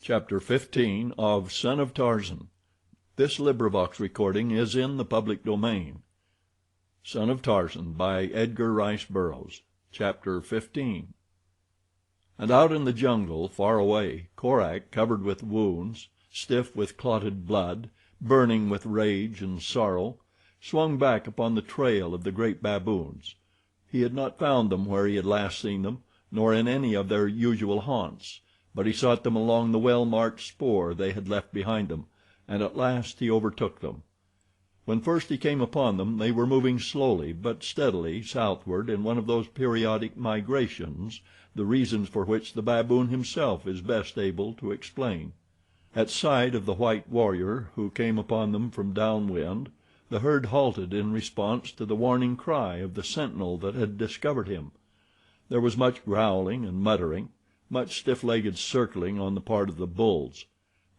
Chapter 15 of Son of Tarzan. This recording is in the public domain. Son of Tarzan by Edgar Rice Burroughs. Chapter 15. And out in the jungle, far away, Korak, covered with wounds, stiff with clotted blood, burning with rage and sorrow, swung back upon the trail of the great baboons. He had not found them where he had last seen them, nor in any of their usual haunts, but he sought them along the well-marked spoor they had left behind them, and at last he overtook them. When first he came upon them they were moving slowly but steadily southward in one of those periodic migrations, the reasons for which the baboon himself is best able to explain. At sight of the white warrior who came upon them from downwind, the herd halted in response to the warning cry of the sentinel that had discovered him. There was much growling and muttering, much stiff-legged circling on the part of the bulls.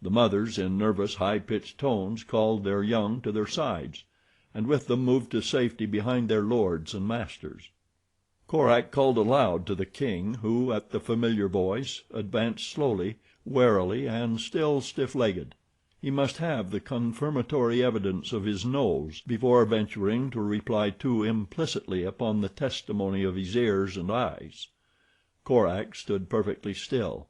The mothers, in nervous, high-pitched tones, called their young to their sides, and with them moved to safety behind their lords and masters. Korak called aloud to the king, who, at the familiar voice, advanced slowly, warily, and still stiff-legged. He must have the confirmatory evidence of his nose before venturing to rely too implicitly upon the testimony of his ears and eyes. Korak stood perfectly still.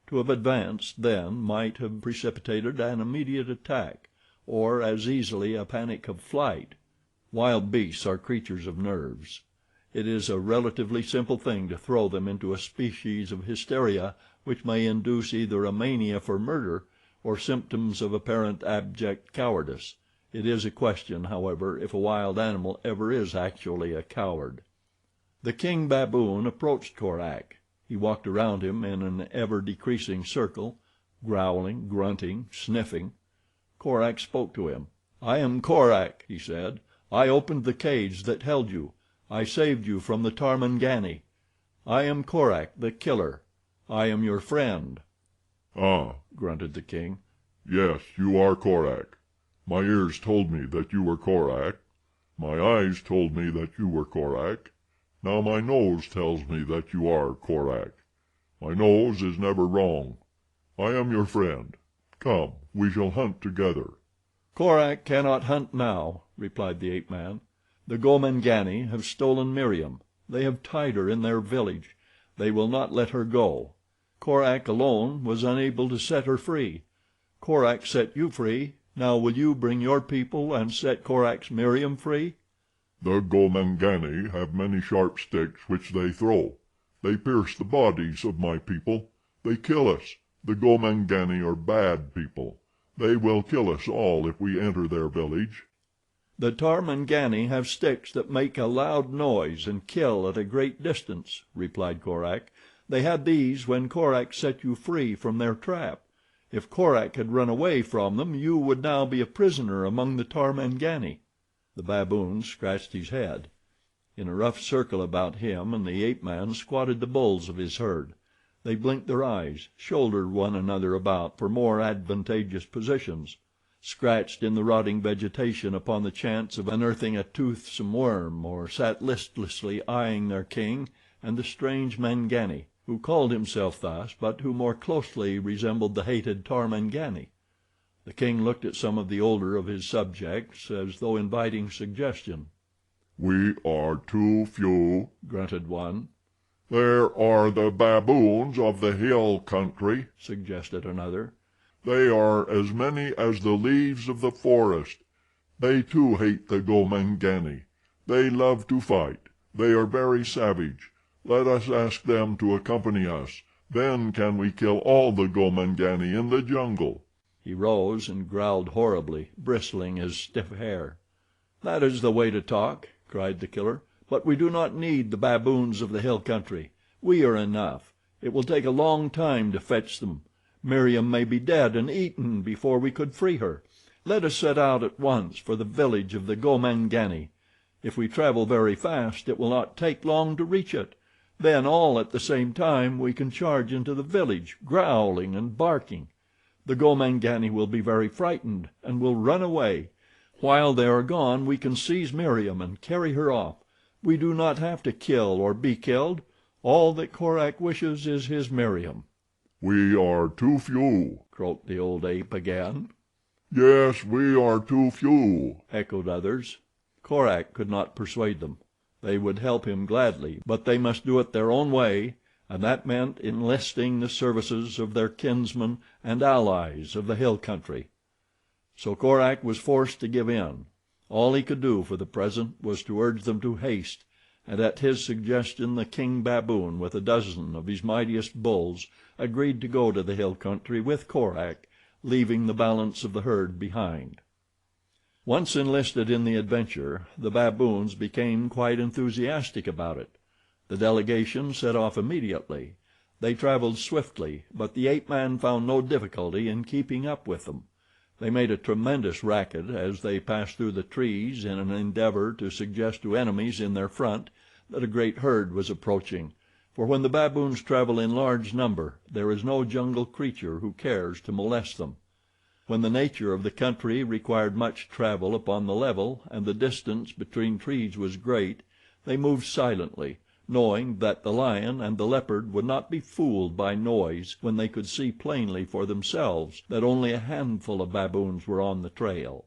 To have advanced then might have precipitated an immediate attack, or as easily a panic of flight. Wild beasts are creatures of nerves. It is a relatively simple thing to throw them into a species of hysteria which may induce either a mania for murder or symptoms of apparent abject cowardice. It is a question, however, if a wild animal ever is actually a coward. The king baboon approached Korak. He walked around him in an ever-decreasing circle, growling, grunting, sniffing. Korak spoke to him. "I am Korak," he said. "I opened the cage that held you. I saved you from the Tarmangani. I am Korak, the killer. I am your friend." "Ah," grunted the king. "Yes, you are Korak. My ears told me that you were Korak. My eyes told me that you were Korak. Now my nose tells me that you are Korak. My nose is never wrong. I am your friend. Come, we shall hunt together." "Korak cannot hunt now," replied the ape-man. "The Gomangani have stolen Meriem. They have tied her in their village. They will not let her go. Korak alone was unable to set her free. Korak set you free. Now will you bring your people and set Korak's Meriem free?" "The Gomangani have many sharp sticks which they throw. They pierce the bodies of my people. They kill us. The Gomangani are bad people. They will kill us all if we enter their village." "The Tarmangani have sticks that make a loud noise and kill at a great distance," replied Korak. "They had these when Korak set you free from their trap. If Korak had run away from them you would now be a prisoner among the Tarmangani." The baboon scratched his head. In a rough circle about him and the ape-man squatted the bulls of his herd. They blinked their eyes, shouldered one another about for more advantageous positions, scratched in the rotting vegetation upon the chance of unearthing a toothsome worm, or sat listlessly eyeing their king and the strange Mangani, who called himself thus but who more closely resembled the hated Tarmangani. The king looked at some of the older of his subjects as though inviting suggestion. "We are too few," grunted one. "There are the baboons of the hill country," suggested another. "They are as many as the leaves of the forest. They too hate the Gomangani. They love to fight. They are very savage. Let us ask them to accompany us. Then can we kill all the Gomangani in the jungle." He rose and growled horribly, bristling his stiff hair. "That is the way to talk," cried the killer. "But we do not need the baboons of the hill country. We are enough. It will take a long time to fetch them. Meriem may be dead and eaten before we could free her. Let us set out at once for the village of the Gomangani. If we travel very fast it will not take long to reach it. Then, all at the same time, we can charge into the village, growling and barking. The Gomangani will be very frightened and will run away. While they are gone we can seize Meriem and carry her off. We do not have to kill or be killed. All that Korak wishes is his Meriem." "We are too few," croaked the old ape again. "Yes, we are too few," echoed others. Korak could not persuade them. They would help him gladly, but they must do it their own way, and that meant enlisting the services of their kinsmen and allies of the hill country. So Korak was forced to give in. All he could do for the present was to urge them to haste, and at his suggestion the king baboon, with a dozen of his mightiest bulls, agreed to go to the hill country with Korak, leaving the balance of the herd behind. Once enlisted in the adventure, the baboons became quite enthusiastic about it. The delegation set off immediately. They traveled swiftly, but the ape-man found no difficulty in keeping up with them. They made a tremendous racket as they passed through the trees in an endeavor to suggest to enemies in their front that a great herd was approaching, for when the baboons travel in large number there is no jungle creature who cares to molest them. When the nature of the country required much travel upon the level and the distance between trees was great, they moved silently, knowing that the lion and the leopard would not be fooled by noise when they could see plainly for themselves that only a handful of baboons were on the trail.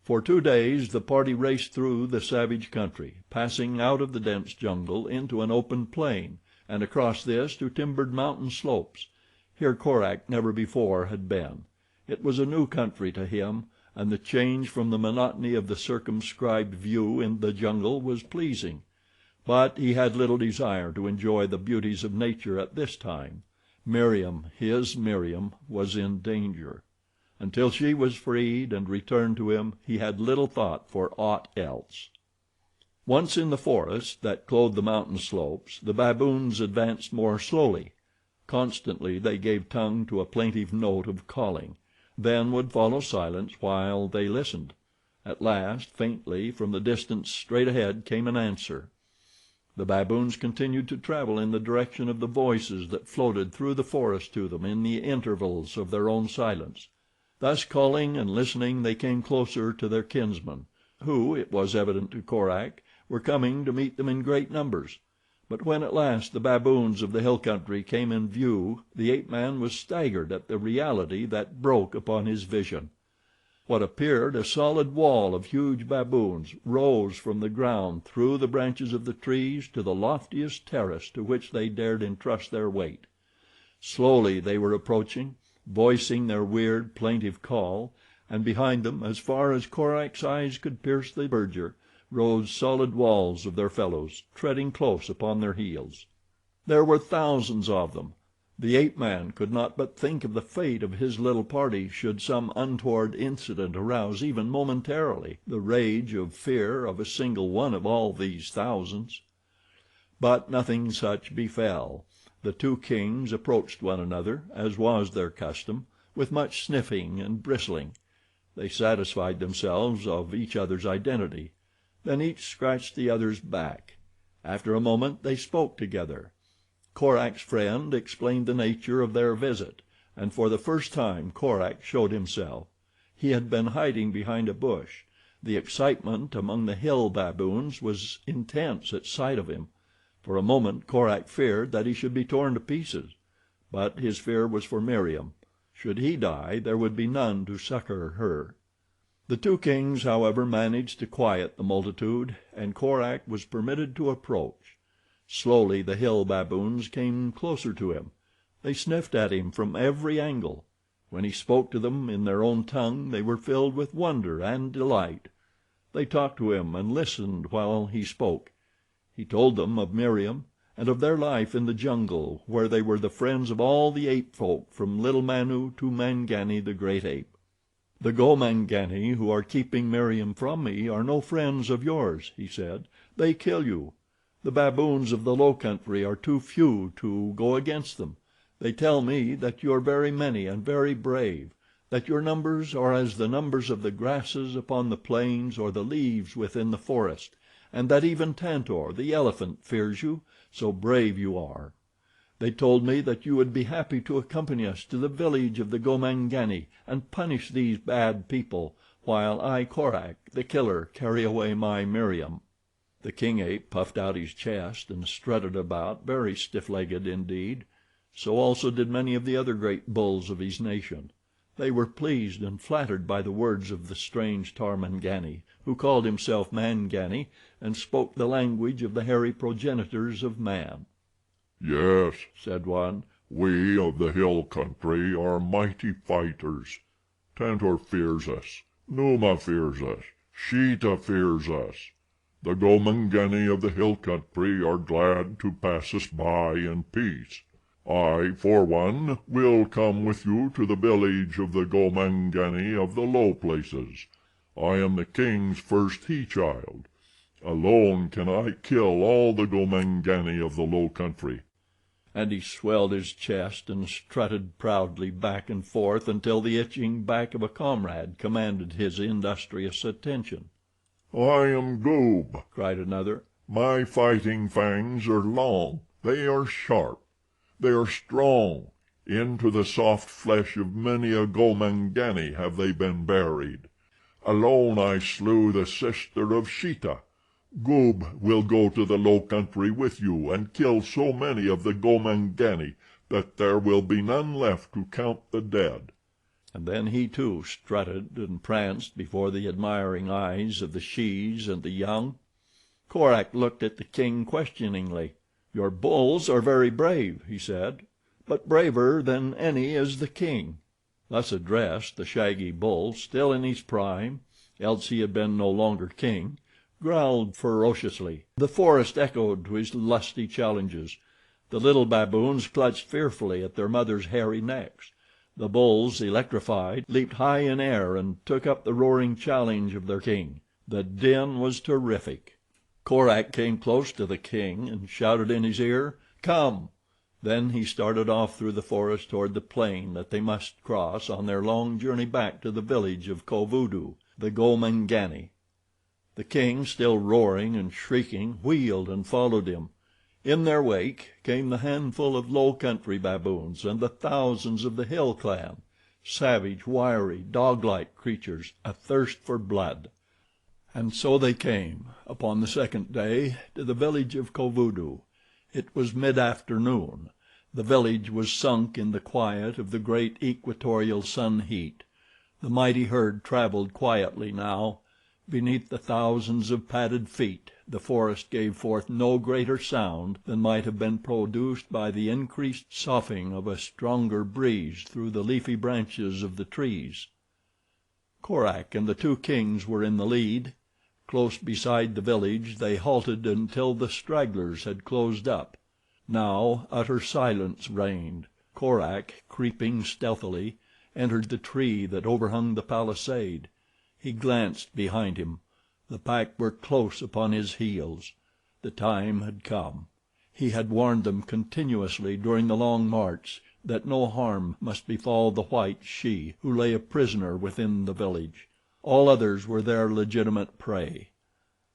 For 2 days the party raced through the savage country, passing out of the dense jungle into an open plain, and across this to timbered mountain slopes. Here Korak never before had been. It was a new country to him, and the change from the monotony of the circumscribed view in the jungle was pleasing. But he had little desire to enjoy the beauties of nature at this time. Meriem, his Meriem, was in danger. Until she was freed and returned to him, he had little thought for aught else. Once in the forest that clothed the mountain slopes, the baboons advanced more slowly. Constantly they gave tongue to a plaintive note of calling. Then would follow silence while they listened. At last, faintly, from the distance straight ahead came an answer. The baboons continued to travel in the direction of the voices that floated through the forest to them in the intervals of their own silence. Thus calling and listening they came closer to their kinsmen, who, it was evident to Korak, were coming to meet them in great numbers. But when at last the baboons of the hill country came in view the ape-man was staggered at the reality that broke upon his vision. What appeared a solid wall of huge baboons rose from the ground through the branches of the trees to the loftiest terrace to which they dared entrust their weight. Slowly they were approaching, voicing their weird, plaintive call, and behind them, as far as Korak's eyes could pierce the verdure, rose solid walls of their fellows, treading close upon their heels. There were thousands of them. The ape-man could not but think of the fate of his little party should some untoward incident arouse even momentarily the rage of fear of a single one of all these thousands. But nothing such befell. The two kings approached one another, as was their custom, with much sniffing and bristling. They satisfied themselves of each other's identity. Then each scratched the other's back. After a moment they spoke together. Korak's friend explained the nature of their visit, and for the first time Korak showed himself. He had been hiding behind a bush. The excitement among the hill baboons was intense at sight of him. For a moment Korak feared that he should be torn to pieces, but his fear was for Meriem. Should he die, there would be none to succor her. The two kings, however, managed to quiet the multitude, and Korak was permitted to approach. Slowly the hill baboons came closer to him. They sniffed at him from every angle. When he spoke to them in their own tongue they were filled with wonder and delight. They talked to him and listened while he spoke. He told them of Meriem and of their life in the jungle, where they were the friends of all the ape folk from little Manu to Mangani the great ape. "The Gomangani who are keeping Meriem from me are no friends of yours," he said. "They kill you. The baboons of the low country are too few to go against them. They tell me that you are very many and very brave, that your numbers are as the numbers of the grasses upon the plains or the leaves within the forest, and that even Tantor, the elephant, fears you, so brave you are. They told me that you would be happy to accompany us to the village of the Gomangani and punish these bad people, while I, Korak, the killer, carry away my Meriem." The king ape puffed out his chest and strutted about, very stiff-legged indeed. So also did many of the other great bulls of his nation. They were pleased and flattered by the words of the strange Tarmangani, who called himself Mangani and spoke the language of the hairy progenitors of man. "Yes," said one, "we of the hill country are mighty fighters. Tantor fears us, Numa fears us, Sheeta fears us. The Gomangani of the hill country are glad to pass us by in peace. I, for one, will come with you to the village of the Gomangani of the low places. I am the king's first he-child. Alone can I kill all the Gomangani of the low country." And he swelled his chest and strutted proudly back and forth until the itching back of a comrade commanded his industrious attention. "I am Goob," cried another. "My fighting fangs are long, they are sharp. They are strong. Into the soft flesh of many a Gomangani have they been buried. Alone I slew the sister of Sheeta. Goob will go to the low country with you and kill so many of the Gomangani that there will be none left to count the dead." And then he too strutted and pranced before the admiring eyes of the shes and the young. Korak looked at the king questioningly. "Your bulls are very brave," he said, "but braver than any is the king." Thus addressed, the shaggy bull, still in his prime, else he had been no longer king, growled ferociously. The forest echoed to his lusty challenges. The little baboons clutched fearfully at their mothers' hairy necks. The bulls, electrified, leaped high in air and took up the roaring challenge of their king. The din was terrific. Korak came close to the king and shouted in his ear, "Come!" Then he started off through the forest toward the plain that they must cross on their long journey back to the village of Kovudoo, the Gomangani. The king, still roaring and shrieking, wheeled and followed him. In their wake came the handful of low country baboons and the thousands of the hill clan, savage, wiry, dog-like creatures, athirst for blood. And so they came, upon the second day, to the village of Kovudoo. It was mid-afternoon. The village was sunk in the quiet of the great equatorial sun heat. The mighty herd traveled quietly now. Beneath the thousands of padded feet, the forest gave forth no greater sound than might have been produced by the increased soughing of a stronger breeze through the leafy branches of the trees. Korak and the two kings were in the lead. Close beside the village they halted until the stragglers had closed up. Now utter silence reigned. Korak, creeping stealthily, entered the tree that overhung the palisade. He glanced behind him. The pack were close upon his heels. The time had come. He had warned them continuously during the long march that no harm must befall the white she who lay a prisoner within the village. All others were their legitimate prey.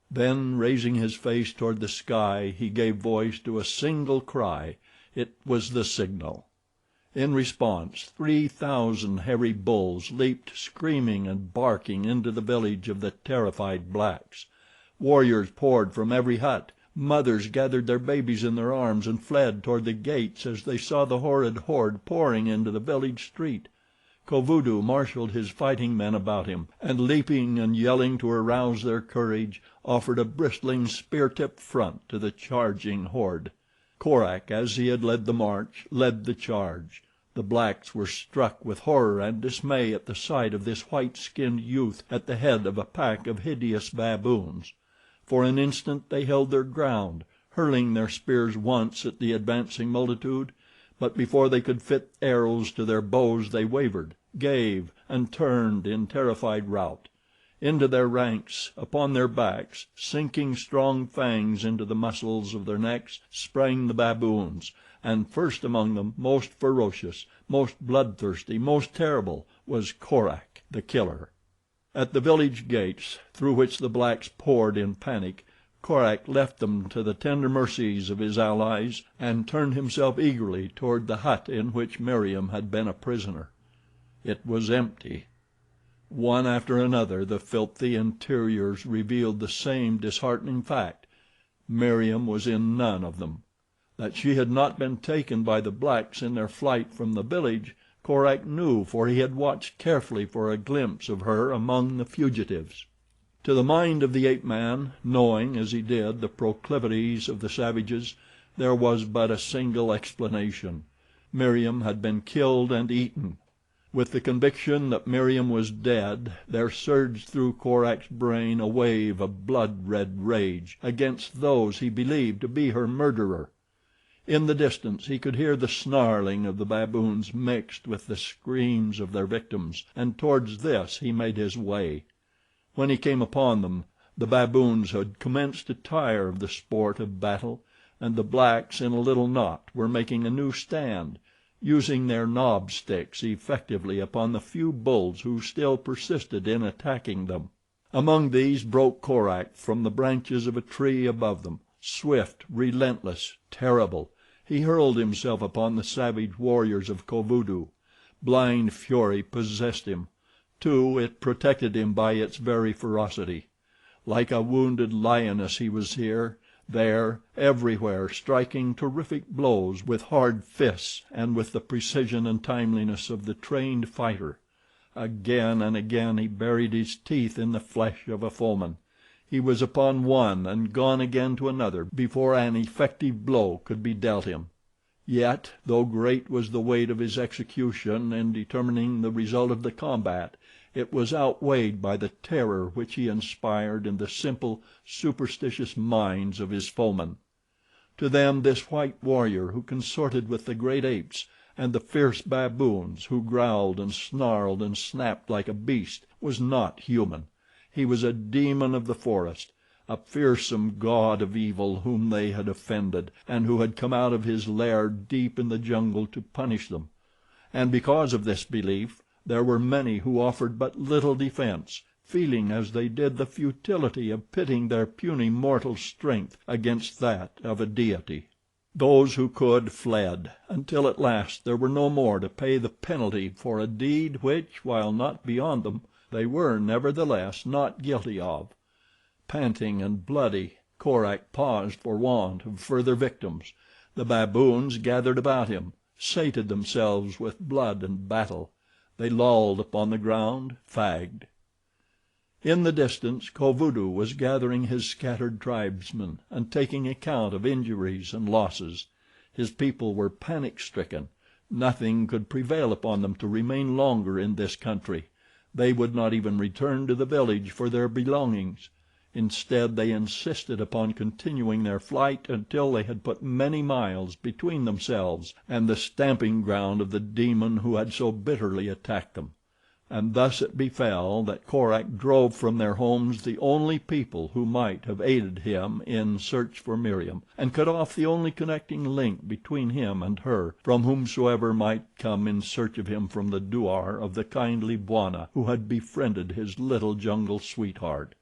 Then, raising his face toward the sky, he gave voice to a single cry. It was the signal. In response, 3,000 hairy bulls leaped screaming and barking into the village of the terrified blacks. Warriors poured from every hut. Mothers gathered their babies in their arms and fled toward the gates as they saw the horrid horde pouring into the village street. Kovudoo marshaled his fighting men about him, and leaping and yelling to arouse their courage, offered a bristling spear-tipped front to the charging horde. Korak, as he had led the march, led the charge. The blacks were struck with horror and dismay at the sight of this white-skinned youth at the head of a pack of hideous baboons. For an instant they held their ground, hurling their spears once at the advancing multitude, but before they could fit arrows to their bows they wavered, gave, and turned in terrified rout. Into their ranks, upon their backs, sinking strong fangs into the muscles of their necks, sprang the baboons, and first among them, most ferocious, most bloodthirsty, most terrible, was Korak, the killer. At the village gates, through which the blacks poured in panic, Korak left them to the tender mercies of his allies and turned himself eagerly toward the hut in which Meriem had been a prisoner. It was empty. One after another the filthy interiors revealed the same disheartening fact. Meriem was in none of them. That she had not been taken by the blacks in their flight from the village Korak knew, for he had watched carefully for a glimpse of her among the fugitives. To the mind of the ape man, knowing as he did the proclivities of the savages, there was but a single explanation. Meriem had been killed and eaten. With the conviction that Meriem was dead, there surged through Korak's brain a wave of blood-red rage against those he believed to be her murderer. In the distance he could hear the snarling of the baboons mixed with the screams of their victims, and towards this he made his way. When he came upon them, the baboons had commenced to tire of the sport of battle, and the blacks in a little knot were making a new stand, using their knob sticks effectively upon the few bulls who still persisted in attacking them. Among these broke Korak from the branches of a tree above them. Swift, relentless, terrible, he hurled himself upon the savage warriors of Kovudoo. Blind fury possessed him. Too, it protected him by its very ferocity. Like a wounded lioness he was here, there, everywhere, striking terrific blows with hard fists and with the precision and timeliness of the trained fighter. Again and again he buried his teeth in the flesh of a foeman. He was upon one and gone again to another before an effective blow could be dealt him. Yet, though great was the weight of his execution in determining the result of the combat, it was outweighed by the terror which he inspired in the simple, superstitious minds of his foemen. To them this white warrior who consorted with the great apes and the fierce baboons, who growled and snarled and snapped like a beast, was not human. He was a demon of the forest, a fearsome god of evil whom they had offended, and who had come out of his lair deep in the jungle to punish them. And because of this belief, there were many who offered but little defense, feeling as they did the futility of pitting their puny mortal strength against that of a deity. Those who could fled, until at last there were no more to pay the penalty for a deed which, while not beyond them, they were nevertheless not guilty of. Panting and bloody, Korak paused for want of further victims. The baboons gathered about him, sated themselves with blood and battle. They lolled upon the ground, fagged. In the distance Kovudoo was gathering his scattered tribesmen and taking account of injuries and losses. His people were panic-stricken. Nothing could prevail upon them to remain longer in this country. They would not even return to the village for their belongings. Instead, they insisted upon continuing their flight until they had put many miles between themselves and the stamping ground of the demon who had so bitterly attacked them. And thus it befell that Korak drove from their homes the only people who might have aided him in search for Meriem, and cut off the only connecting link between him and her, from whomsoever might come in search of him from the douar of the kindly Bwana who had befriended his little jungle sweetheart.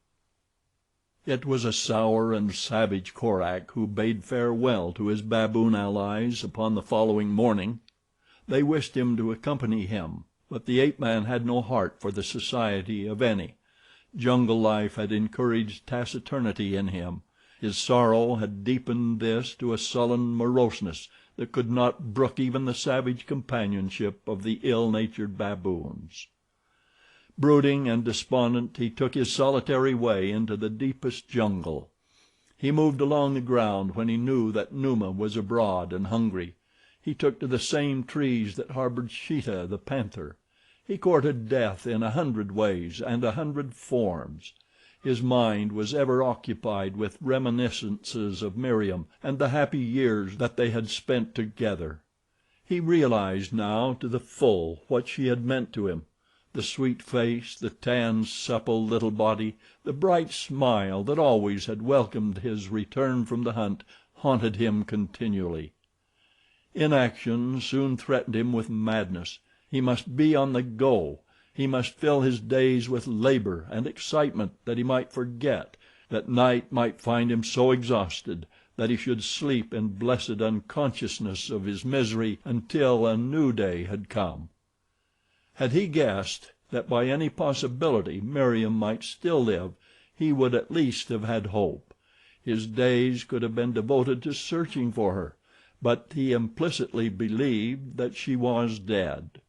It was a sour and savage Korak who bade farewell to his baboon allies upon the following morning. They wished him to accompany him, but the ape-man had no heart for the society of any. Jungle life had encouraged taciturnity in him. His sorrow had deepened this to a sullen moroseness that could not brook even the savage companionship of the ill-natured baboons. Brooding and despondent, he took his solitary way into the deepest jungle. He moved along the ground when he knew that Numa was abroad and hungry. He took to the same trees that harbored Sheeta, the panther. He courted death in 100 ways and 100 forms. His mind was ever occupied with reminiscences of Meriem and the happy years that they had spent together. He realized now to the full what she had meant to him. The sweet face, the tanned, supple little body, the bright smile that always had welcomed his return from the hunt, haunted him continually. Inaction soon threatened him with madness. He must be on the go. He must fill his days with labor and excitement that he might forget, that night might find him so exhausted that he should sleep in blessed unconsciousness of his misery until a new day had come. Had he guessed that by any possibility Meriem might still live, he would at least have had hope. His days could have been devoted to searching for her, but he implicitly believed that she was dead.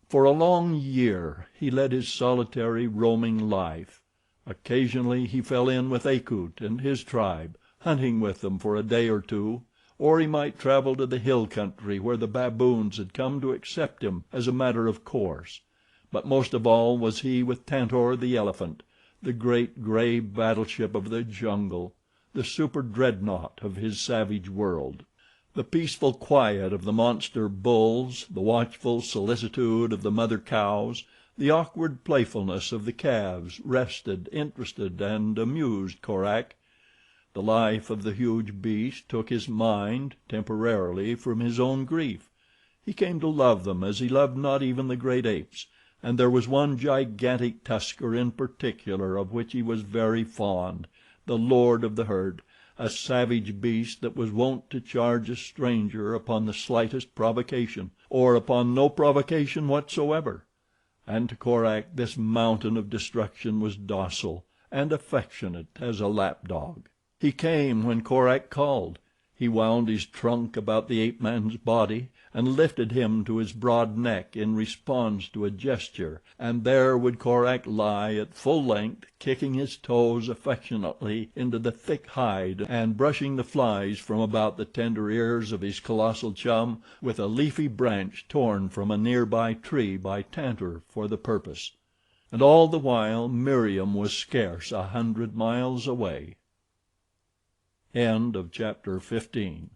For a long year he led his solitary, roaming life. Occasionally he fell in with Akut and his tribe, hunting with them for a day or two, or he might travel to the hill country where the baboons had come to accept him as a matter of course; but most of all was he with Tantor, the elephant, the great gray battleship of the jungle, the super dreadnought of his savage world. The peaceful quiet of the monster bulls, the watchful solicitude of the mother cows, the awkward playfulness of the calves rested, interested, and amused Korak. The life of the huge beast took his mind, temporarily, from his own grief. He came to love them as he loved not even the great apes, and there was one gigantic tusker in particular of which he was very fond, the lord of the herd, a savage beast that was wont to charge a stranger upon the slightest provocation, or upon no provocation whatsoever. And to Korak this mountain of destruction was docile and affectionate as a lap dog. He came when Korak called. He wound his trunk about the ape man's body and lifted him to his broad neck in response to a gesture, and there would Korak lie at full length, kicking his toes affectionately into the thick hide and brushing the flies from about the tender ears of his colossal chum with a leafy branch torn from a nearby tree by Tantor for the purpose. And all the while Meriem was scarce 100 miles away. End of chapter 15.